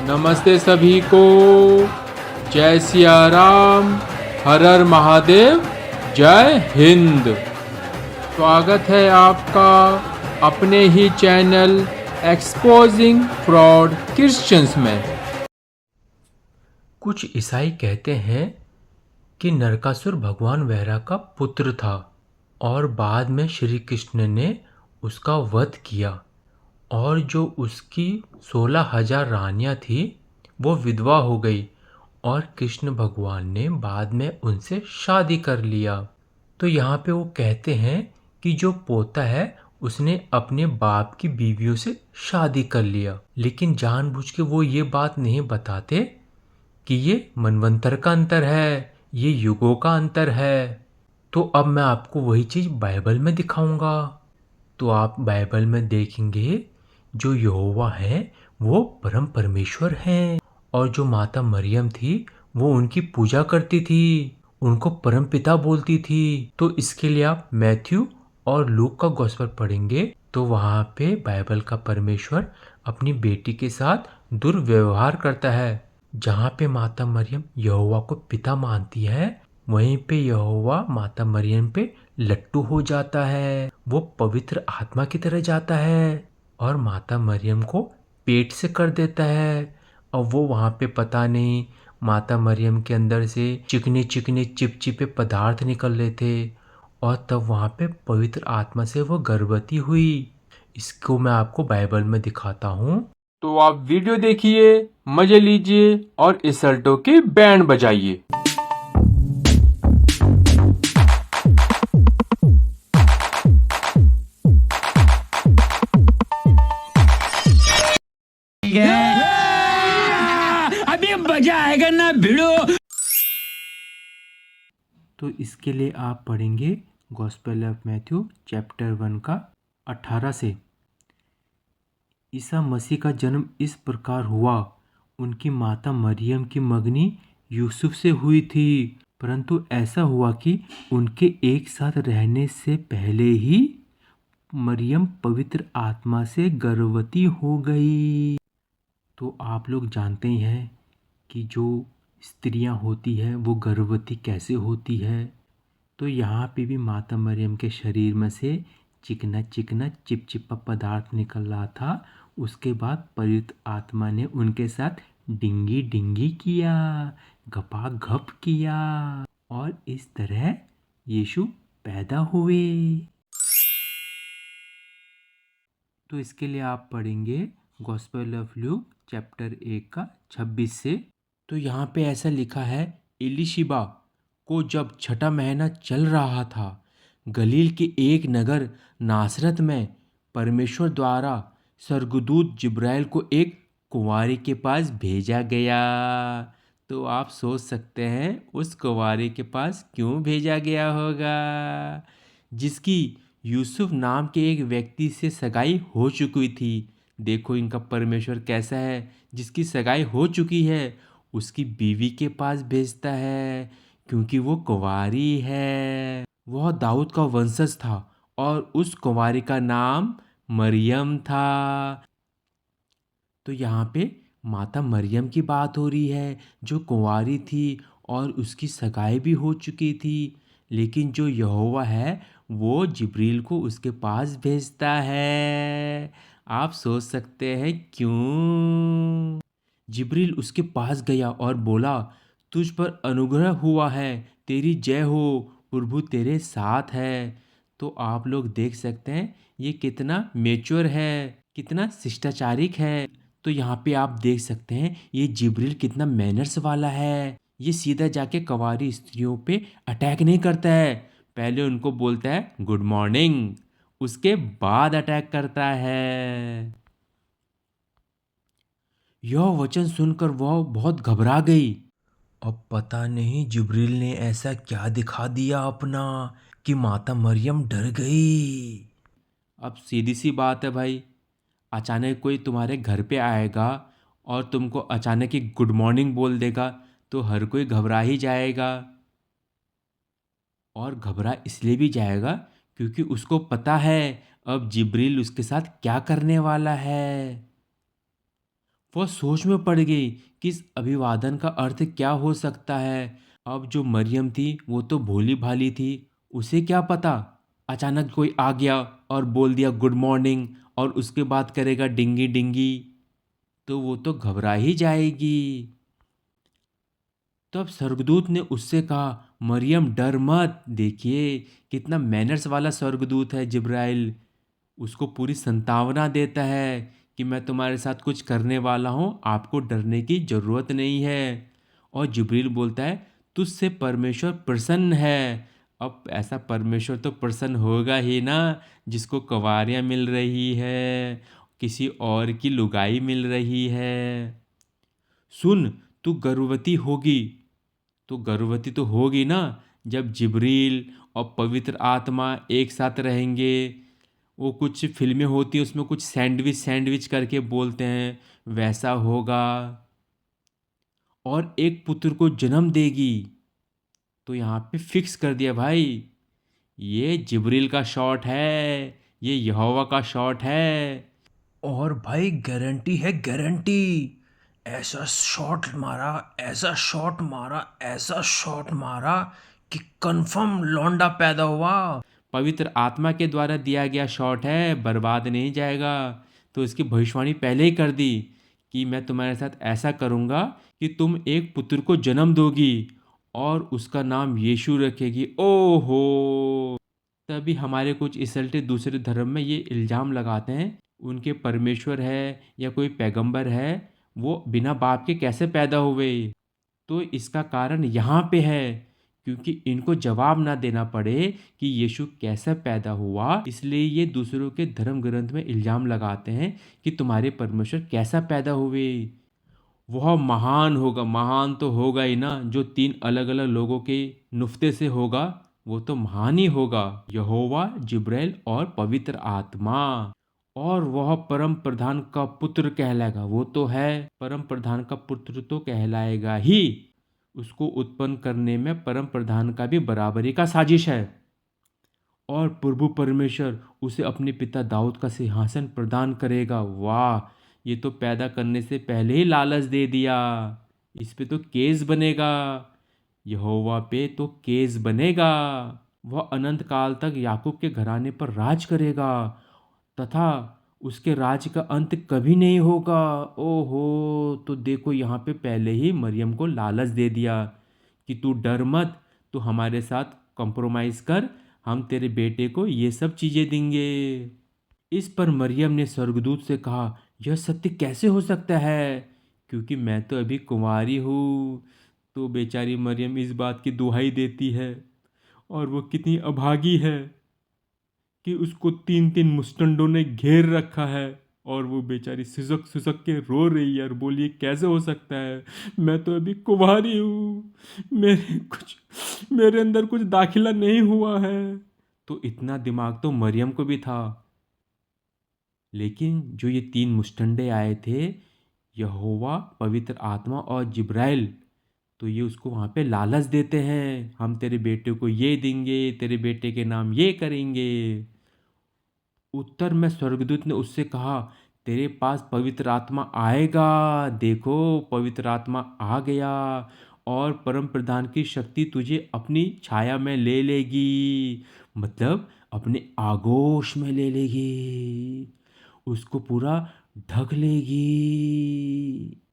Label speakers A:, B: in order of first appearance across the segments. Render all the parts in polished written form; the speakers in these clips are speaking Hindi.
A: नमस्ते सभी को। जय सिया राम, हर हर महादेव, जय हिंद। स्वागत है आपका अपने ही चैनल एक्सपोजिंग फ्रॉड क्रिश्चियंस में। कुछ ईसाई कहते हैं कि नरकासुर भगवान वैरा का पुत्र था और बाद में श्री कृष्ण ने उसका वध किया और जो उसकी 16,000 रानियां थी वो विधवा हो गई और कृष्ण भगवान ने बाद में उनसे शादी कर लिया। तो यहाँ पे वो कहते हैं कि जो पोता है उसने अपने बाप की बीवियों से शादी कर लिया, लेकिन जानबूझ के वो ये बात नहीं बताते कि ये मनवंतर का अंतर है, ये युगों का अंतर है। तो अब मैं आपको वही चीज़ बाइबल में दिखाऊंगा। तो आप बाइबल में देखेंगे जो यहोवा है वो परम परमेश्वर हैं और जो माता मरियम थी वो उनकी पूजा करती थी, उनको परम पिता बोलती थी। तो इसके लिए आप मैथ्यू और लूक का गॉस्पेल पढ़ेंगे तो वहाँ पे बाइबल का परमेश्वर अपनी बेटी के साथ दुर्व्यवहार करता है। जहाँ पे माता मरियम यहोवा को पिता मानती है वहीं पे यहोवा माता मरियम पे लट्टू हो जाता है, वो पवित्र आत्मा की तरह जाता है और माता मरियम को पेट से कर देता है। और वो वहाँ पे पता नहीं माता मरियम के अंदर से चिकने चिकने चिपचिपे पदार्थ निकल रहे थे और तब वहाँ पे पवित्र आत्मा से वो गर्भवती हुई। इसको मैं आपको बाइबल में दिखाता हूँ। तो आप वीडियो देखिए, मजे लीजिए और इसल्टो की बैंड बजाइए।
B: अभी मजा आएगा ना भिड़ो।
A: तो इसके लिए आप पढ़ेंगे गॉस्पेल ऑफ मैथ्यू चैप्टर 1 का 18 से। ईसा मसीह का जन्म इस प्रकार हुआ। उनकी माता मरियम की मंगनी यूसुफ से हुई थी, परंतु ऐसा हुआ कि उनके एक साथ रहने से पहले ही मरियम पवित्र आत्मा से गर्भवती हो गई। तो आप लोग जानते ही हैं कि जो स्त्रियां होती हैं वो गर्भवती कैसे होती है। तो यहाँ पे भी माता मरियम के शरीर में से चिकना चिकना चिपचिपा पदार्थ निकल रहा था। उसके बाद पवित्र आत्मा ने उनके साथ डिंगी डिंगी किया, घपा घप किया और इस तरह यीशु पैदा हुए। तो इसके लिए आप पढ़ेंगे गॉस्पेल ऑफ लूक चैप्टर 1 का 26 से। तो यहाँ पे ऐसा लिखा है, एलीशिबा को जब छठा महीना चल रहा था, गलील के एक नगर नासरत में परमेश्वर द्वारा स्वर्गदूत जिब्राइल को एक कुंवारी के पास भेजा गया। तो आप सोच सकते हैं उस कुंवारी के पास क्यों भेजा गया होगा, जिसकी यूसुफ नाम के एक व्यक्ति से सगाई हो चुकी थी। देखो इनका परमेश्वर कैसा है, जिसकी सगाई हो चुकी है उसकी बीवी के पास भेजता है क्योंकि वो कुंवारी है। वह दाऊद का वंशज था और उस कुंवारी का नाम मरियम था। तो यहाँ पे माता मरियम की बात हो रही है जो कुंवारी थी और उसकी सगाई भी हो चुकी थी, लेकिन जो यहोवा है वो जिब्रील को उसके पास भेजता है। आप सोच सकते हैं क्यों। जिब्रील उसके पास गया और बोला, तुझ पर अनुग्रह हुआ है, तेरी जय हो, प्रभु तेरे साथ है। तो आप लोग देख सकते हैं ये कितना मैच्योर है, कितना शिष्टाचारिक है। तो यहाँ पे आप देख सकते हैं ये जिब्रील कितना मैनर्स वाला है। ये सीधा जाके कंवारी स्त्रियों पे अटैक नहीं करता है, पहले उनको बोलता है गुड मॉर्निंग, उसके बाद अटैक करता है। यह वचन सुनकर वह बहुत घबरा गई। अब पता नहीं जिब्रील ने ऐसा क्या दिखा दिया अपना कि माता मरियम डर गई। अब सीधी सी बात है भाई, अचानक कोई तुम्हारे घर पे आएगा और तुमको अचानक ही गुड मॉर्निंग बोल देगा तो हर कोई घबरा ही जाएगा। और घबरा इसलिए भी जाएगा क्योंकि उसको पता है अब जिब्रील उसके साथ क्या करने वाला है। वह सोच में पड़ गई कि इस अभिवादन का अर्थ क्या हो सकता है। अब जो मरियम थी वो तो भोली भाली थी, उसे क्या पता। अचानक कोई आ गया और बोल दिया गुड मॉर्निंग, और उसके बाद करेगा डिंगी डिंगी, तो वो तो घबरा ही जाएगी। तब स्वर्गदूत ने उससे कहा, मरियम डर मत। देखिए कितना मैनर्स वाला स्वर्गदूत है जिब्राइल। उसको पूरी संतावना देता है कि मैं तुम्हारे साथ कुछ करने वाला हूँ, आपको डरने की ज़रूरत नहीं है। और जिब्रील बोलता है, तुझसे परमेश्वर प्रसन्न है। अब ऐसा परमेश्वर तो प्रसन्न होगा ही ना, जिसको कंवारियाँ मिल रही है, किसी और की लुगाई मिल रही है। सुन, तू गर्भवती होगी। तो गर्भवती तो होगी ना, जब जिब्रील और पवित्र आत्मा एक साथ रहेंगे। वो कुछ फिल्में होती है उसमें कुछ सैंडविच सैंडविच करके बोलते हैं, वैसा होगा। और एक पुत्र को जन्म देगी। तो यहाँ पे फिक्स कर दिया भाई, ये जिब्रील का शॉट है, ये यहोवा का शॉट है।
C: और भाई गारंटी है, गारंटी। ऐसा शॉट मारा, ऐसा शॉट मारा, ऐसा शॉट मारा कि कंफर्म लौंडा पैदा हुआ।
A: पवित्र आत्मा के द्वारा दिया गया शॉट है, बर्बाद नहीं जाएगा। तो इसकी भविष्यवाणी पहले ही कर दी कि मैं तुम्हारे साथ ऐसा करूँगा कि तुम एक पुत्र को जन्म दोगी और उसका नाम यीशु रखेगी। ओहो। तभी हमारे कुछ इसल्टे दूसरे धर्म में ये इल्ज़ाम लगाते हैं, उनके परमेश्वर है या कोई पैगंबर है, वो बिना बाप के कैसे पैदा हुए। तो इसका कारण यहाँ पे है, क्योंकि इनको जवाब ना देना पड़े कि यीशु कैसे पैदा हुआ, इसलिए ये दूसरों के धर्म ग्रंथ में इल्ज़ाम लगाते हैं कि तुम्हारे परमेश्वर कैसा पैदा हुए। वह महान होगा, महान तो होगा ही ना, जो तीन अलग अलग लोगों के नुफ्ते से होगा, वो तो महान ही होगा, यहोवा, जिब्राइल और पवित्र आत्मा। और वह परम प्रधान का पुत्र कहलाएगा, वो तो है, परम प्रधान का पुत्र तो कहलाएगा ही। उसको उत्पन्न करने में परम प्रधान का भी बराबरी का साजिश है। और प्रभु परमेश्वर उसे अपने पिता दाऊद का सिंहासन प्रदान करेगा। वाह, ये तो पैदा करने से पहले ही लालच दे दिया। इस पे तो केस बनेगा, यहोवा पे तो केस बनेगा। वह अनंत काल तक याकूब के घराने पर राज करेगा, तथा उसके राज का अंत कभी नहीं होगा। ओहो, तो देखो यहाँ पे पहले ही मरियम को लालच दे दिया कि तू डर मत, तू हमारे साथ कंप्रोमाइज़ कर, हम तेरे बेटे को ये सब चीज़ें देंगे। इस पर मरियम ने स्वर्गदूत से कहा, यह सत्य कैसे हो सकता है, क्योंकि मैं तो अभी कुंवारी हूँ। तो बेचारी मरियम इस बात की दुहाई देती है, और वो कितनी अभागी है कि उसको तीन तीन मुस्टंडों ने घेर रखा है, और वो बेचारी सिसक सिसक के रो रही है और बोली कैसे हो सकता है, मैं तो अभी कुंवारी हूँ, मेरे अंदर कुछ दाखिला नहीं हुआ है। तो इतना दिमाग तो मरियम को भी था। लेकिन जो ये तीन मुस्टंडे आए थे, यहोवा, पवित्र आत्मा और जिब्राइल, तो ये उसको वहाँ पे लालच देते हैं, हम तेरे बेटे को ये देंगे, तेरे बेटे के नाम ये करेंगे। उत्तर में स्वर्गदूत ने उससे कहा, तेरे पास पवित्र आत्मा आएगा। देखो, पवित्र आत्मा आ गया, और परम प्रधान की शक्ति तुझे अपनी छाया में ले लेगी, मतलब अपने आगोश में ले लेगी, उसको पूरा ढक लेगी।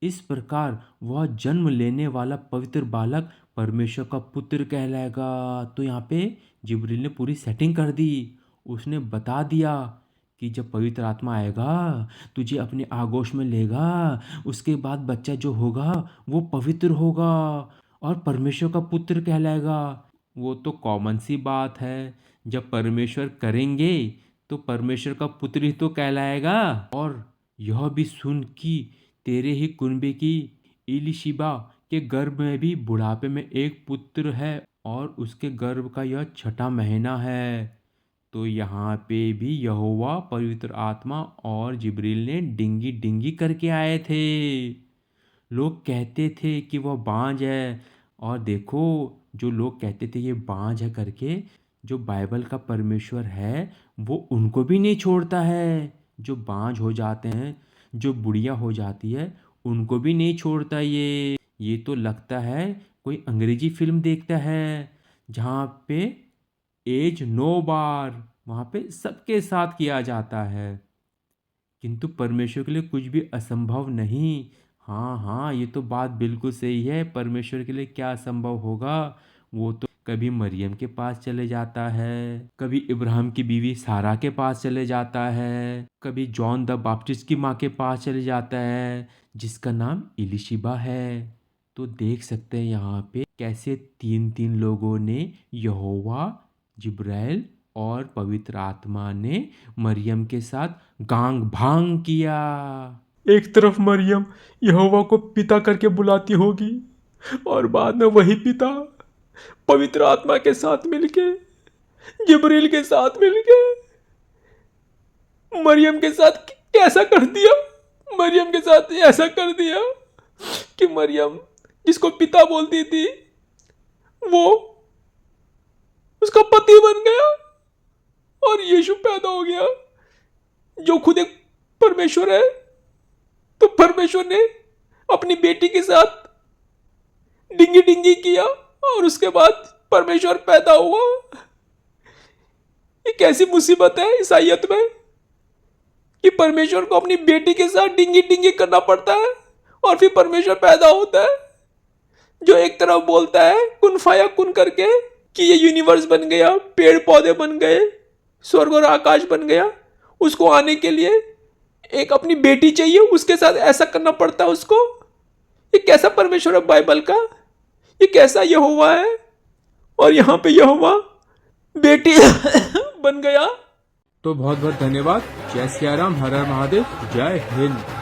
A: इस प्रकार वह जन्म लेने वाला पवित्र बालक परमेश्वर का पुत्र कहलाएगा। तो यहाँ पे जिब्रील ने पूरी सेटिंग कर दी। उसने बता दिया कि जब पवित्र आत्मा आएगा, तुझे अपने आगोश में लेगा, उसके बाद बच्चा जो होगा वो पवित्र होगा और परमेश्वर का पुत्र कहलाएगा। वो तो कॉमन सी बात है, जब परमेश्वर करेंगे तो परमेश्वर का पुत्र ही तो कहलाएगा। और यह भी सुन कि तेरे ही कुनबे की इलिशिबा के गर्भ में भी बुढ़ापे में एक पुत्र है, और उसके गर्भ का यह छठा महीना है। तो यहाँ पे भी यहोवा, पवित्र आत्मा और जिब्रील ने डिंगी डिंगी करके आए थे। लोग कहते थे कि वह बांझ है, और देखो, जो लोग कहते थे ये बांझ है करके, जो बाइबल का परमेश्वर है वो उनको भी नहीं छोड़ता है। जो बांझ हो जाते हैं, जो बुढ़िया हो जाती है, उनको भी नहीं छोड़ता ये तो लगता है कोई अंग्रेजी फिल्म देखता है जहाँ पे एज नो बार, वहाँ पे सबके साथ किया जाता है। किंतु परमेश्वर के लिए कुछ भी असंभव नहीं। हाँ हाँ, ये तो बात बिल्कुल सही है। परमेश्वर के लिए क्या असंभव होगा। वो तो कभी मरियम के पास चले जाता है, कभी इब्राहिम की बीवी सारा के पास चले जाता है, कभी जॉन द बैप्टिस्ट की माँ के पास चले जाता है जिसका नाम इलिशिबा है। तो देख सकते हैं यहाँ पे कैसे तीन तीन लोगों ने, यहोवा, जिब्राइल और पवित्र आत्मा ने मरियम के साथ गांग भांग किया।
C: एक तरफ मरियम यहोवा को पिता करके बुलाती होगी और बाद में वही पिता पवित्र आत्मा के साथ मिलके, जिब्रील के साथ मिलके मरियम के साथ कैसा कर दिया। मरियम के साथ ऐसा कर दिया कि मरियम जिसको पिता बोलती थी वो उसका पति बन गया और यीशु पैदा हो गया जो खुद एक परमेश्वर है। तो परमेश्वर ने अपनी बेटी के साथ डिंगी डिंगी किया और उसके बाद परमेश्वर पैदा हुआ। ये कैसी मुसीबत है ईसाइयत में कि परमेश्वर को अपनी बेटी के साथ डिंगी डिंगी करना पड़ता है और फिर परमेश्वर पैदा होता है जो एक तरफ बोलता है कुन फाया कुन करके कि ये यूनिवर्स बन गया, पेड़ पौधे बन गए, स्वर्ग और आकाश बन गया। उसको आने के लिए एक अपनी बेटी चाहिए, उसके साथ ऐसा करना पड़ता है उसको। ये कैसा परमेश्वर है बाइबल का, ये कैसा यहोवा है। और यहाँ पे यहोवा बेटी बन गया।
A: तो बहुत बहुत धन्यवाद। जय सिया राम, हर हर महादेव, जय हिंद।